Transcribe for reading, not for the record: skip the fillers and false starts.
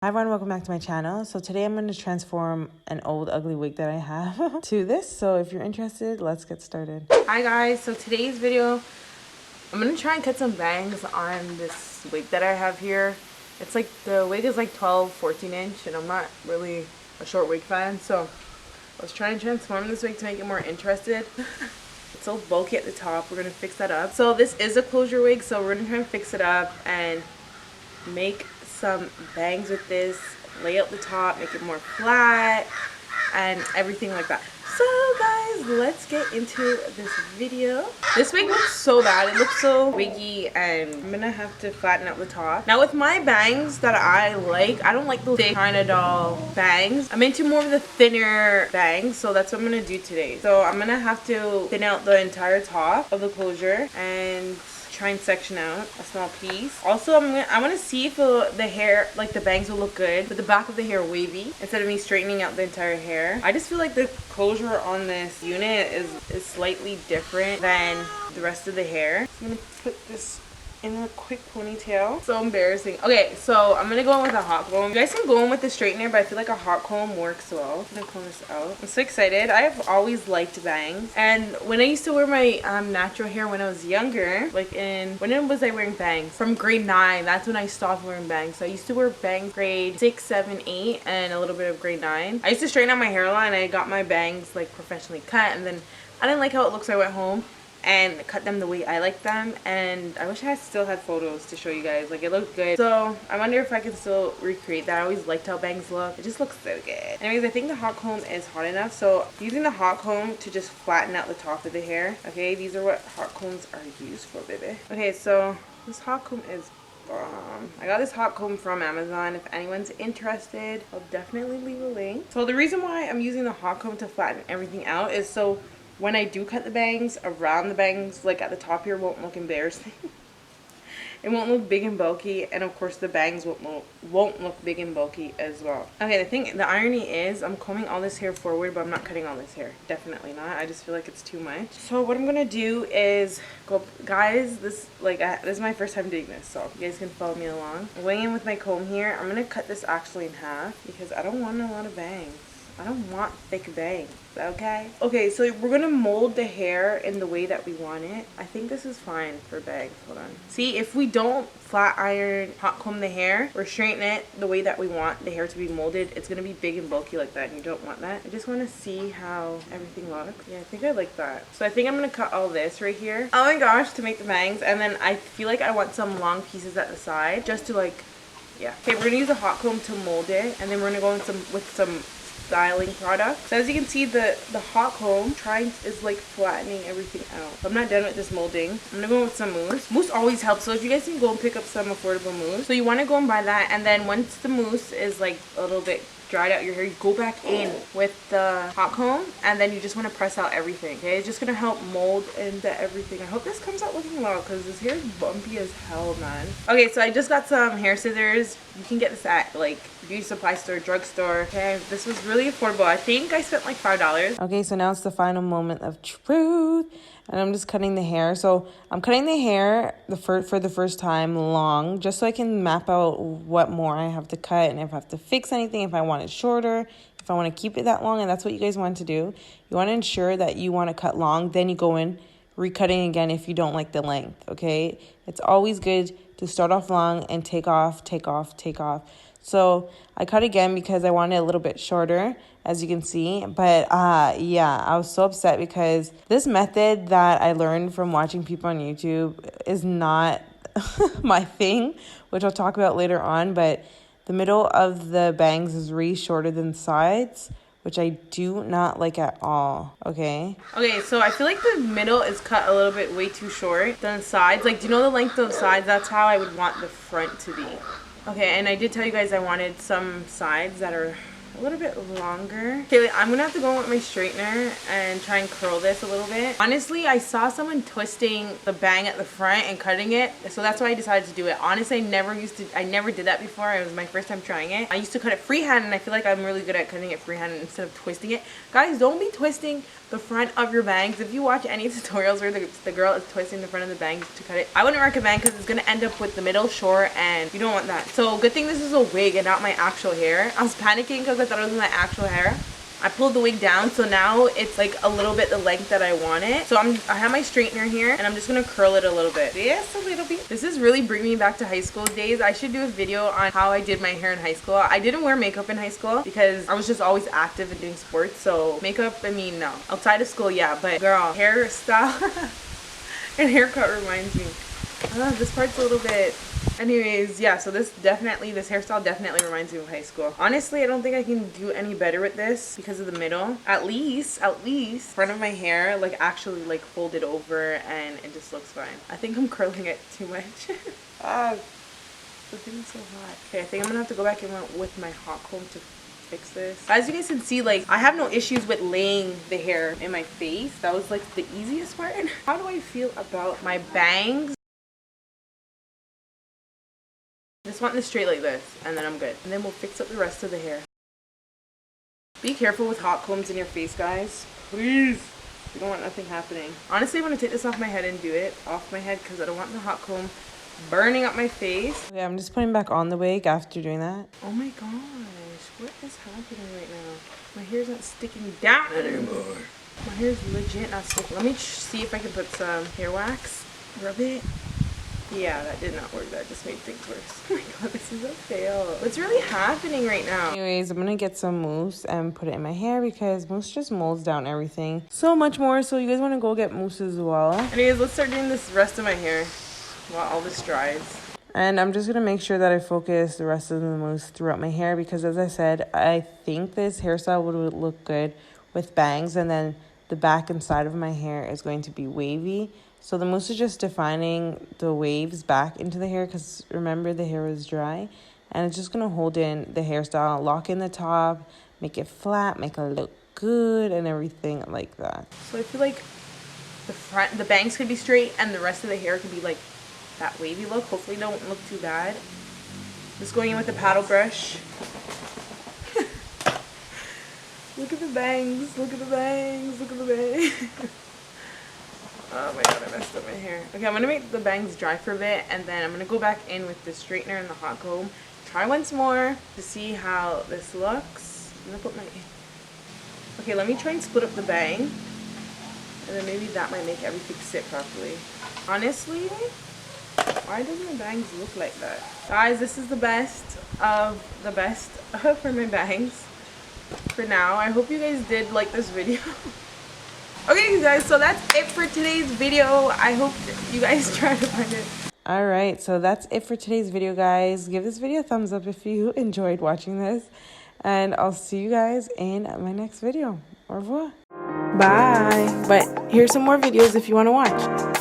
Hi everyone, welcome back to my channel. So today I'm going to transform an old ugly wig that I have to this. So if you're interested, let's get started. Hi guys, so today's video, I'm going to try and cut some bangs on this wig that I have here. It's like, the wig is like 14 inch and I'm not really a short wig fan. So I was trying to transform this wig to make it more interested. It's so bulky at the top, we're going to fix that up. So this is a closure wig, so we're going to try and fix it up and make some bangs with this, lay out the top, make it more flat and everything like that. So guys, let's get into this video. This wig looks so bad, it looks so wiggy and I'm gonna have to flatten out the top. Now with my bangs that I like, I don't like the thick China doll bangs. I'm into more of the thinner bangs, so that's what I'm gonna do today. So I'm gonna have to thin out the entire top of the closure and try and section out a small piece. Also, I want to see if the hair, like the bangs, will look good with the back of the hair wavy instead of me straightening out the entire hair. I just feel like the closure on this unit is slightly different than the rest of the hair. I'm gonna put this in a quick ponytail. So embarrassing. Okay, so I'm gonna go in with a hot comb. You guys can go in with the straightener, but I feel like a hot comb works well. I'm gonna comb this out. I'm so excited. I have always liked bangs, and when I used to wear my natural hair when I was younger, like when was I wearing bangs? From grade 9, that's when I stopped wearing bangs. So I used to wear bangs grade 6, 7, 8, and a little bit of grade 9. I used to straighten out my hairline. I got my bangs like professionally cut, and then I didn't like how it looks, so I went home and cut them the way I like them, and I wish I still had photos to show you guys. Like, it looked good, so I wonder if I can still recreate that. I always liked how bangs look. It just looks so good. Anyways, I think the hot comb is hot enough, so using the hot comb to just flatten out the top of the hair. Okay, these are what hot combs are used for, baby. Okay, so this hot comb is bomb. I got this hot comb from Amazon. If anyone's interested, I'll definitely leave a link. So the reason why I'm using the hot comb to flatten everything out is so when I do cut the bangs, around the bangs, like at the top here, won't look embarrassing. It won't look big and bulky, and of course the bangs won't look big and bulky as well. Okay, the irony is I'm combing all this hair forward, but I'm not cutting all this hair. Definitely not. I just feel like it's too much. So what I'm gonna do is go, guys. This is my first time doing this, so you guys can follow me along. I'm going in with my comb here. I'm gonna cut this actually in half because I don't want a lot of bangs. I don't want thick bangs, okay? Okay, so we're gonna mold the hair in the way that we want it. I think this is fine for bangs. Hold on. See, if we don't flat iron, hot comb the hair, or straighten it the way that we want the hair to be molded, it's gonna be big and bulky like that, and you don't want that. I just wanna see how everything looks. Yeah, I think I like that. So I think I'm gonna cut all this right here. Oh my gosh, to make the bangs, and then I feel like I want some long pieces at the side, just to like, yeah. Okay, we're gonna use a hot comb to mold it, and then we're gonna go in with some styling product. So as you can see, the hot comb is like flattening everything out. I'm not done with this molding. I'm gonna go with some mousse. Mousse always helps, so if you guys can go and pick up some affordable mousse. So you want to go and buy that, and then once the mousse is like a little bit dried out your hair, you go back in with the hot comb, and then you just want to press out everything. Okay, it's just gonna help mold into everything. I hope this comes out looking well, because this hair is bumpy as hell, man. Okay, so I just got some hair scissors. You can get this at like beauty supply store, drugstore. Okay, this was really affordable. I think I spent like $5. Okay, so now it's the final moment of truth, and I'm just cutting the hair. So I'm cutting the hair for the first time long, just so I can map out what more I have to cut, and if I have to fix anything, if I want it shorter, if I want to keep it that long, and that's what you guys want to do. You want to ensure that you want to cut long, then you go in recutting again if you don't like the length. Okay, it's always good to start off long and take off. So I cut again because I wanted it a little bit shorter, as you can see. But yeah, I was so upset because this method that I learned from watching people on YouTube is not my thing, which I'll talk about later on. But the middle of the bangs is really shorter than the sides, which I do not like at all. Okay, so I feel like the middle is cut a little bit way too short than the sides. Like, do you know the length of the sides? That's how I would want the front to be. Okay, and I did tell you guys I wanted some sides that are a little bit longer. Okay, I'm gonna have to go in with my straightener and try and curl this a little bit. Honestly, I saw someone twisting the bang at the front and cutting it, so that's why I decided to do it. Honestly, I never did that before. It was my first time trying it. I used to cut it freehand, and I feel like I'm really good at cutting it freehand instead of twisting it. Guys, don't be twisting the front of your bangs. If you watch any tutorials where the girl is twisting the front of the bangs to cut it, I wouldn't recommend because it's going to end up with the middle short and you don't want that. So good thing this is a wig and not my actual hair. I was panicking because I thought it was my actual hair. I pulled the wig down, so now it's like a little bit the length that I want it. So I have my straightener here and I'm just gonna curl it a little bit. Yes, a little bit. This is really bringing me back to high school days. I should do a video on how I did my hair in high school. I didn't wear makeup in high school because I was just always active and doing sports. So makeup, I mean, no. Outside of school, yeah, but girl, hairstyle and haircut reminds me. This part's a little bit. Anyways, yeah, so this hairstyle definitely reminds me of high school. Honestly, I don't think I can do any better with this because of the middle. At least front of my hair like actually like folded over and it just looks fine. I think I'm curling it too much. The thing's so hot. Okay, I think I'm gonna have to go back in with my hot comb to fix this. As you guys can see, like I have no issues with laying the hair in my face. That was like the easiest part. How do I feel about my bangs? Just want this straight like this and then I'm good. And then we'll fix up the rest of the hair. Be careful with hot combs in your face, guys. Please. You don't want nothing happening. Honestly, I'm going to take this off my head and do it off my head because I don't want the hot comb burning up my face. Okay, I'm just putting back on the wig after doing that. Oh my gosh. What is happening right now? My hair's not sticking down anymore. My hair's legit not sticking. Let me see if I can put some hair wax. Rub it. Yeah, that did not work. That just made things worse. Oh my god, this is a fail. What's really happening right now? Anyways, I'm gonna get some mousse and put it in my hair because mousse just molds down everything so much more. So you guys want to go get mousse as well. Anyways, let's start doing this rest of my hair while all this dries. And I'm just gonna make sure that I focus the rest of the mousse throughout my hair because, as I said, I think this hairstyle would look good with bangs, and then the back and side of my hair is going to be wavy. So the mousse is just defining the waves back into the hair because remember the hair was dry, and it's just going to hold in the hairstyle, lock in the top, make it flat, make it look good and everything like that. So I feel like the bangs could be straight and the rest of the hair could be like that wavy look. Hopefully it don't look too bad. Just going in with the paddle brush. Look at the bangs, look at the bangs, look at the bangs. Oh my god, I messed up my hair. Okay, I'm going to make the bangs dry for a bit and then I'm going to go back in with the straightener and the hot comb. Try once more to see how this looks. I'm going to put my... Okay, let me try and split up the bang. And then maybe that might make everything sit properly. Honestly, why doesn't my bangs look like that? Guys, this is the best of the best for my bangs for now. I hope you guys did like this video. Okay, you guys, so that's it for today's video. I hope you guys try to find it. All right, so that's it for today's video, guys. Give this video a thumbs up if you enjoyed watching this. And I'll see you guys in my next video. Au revoir. Bye. But here's some more videos if you want to watch.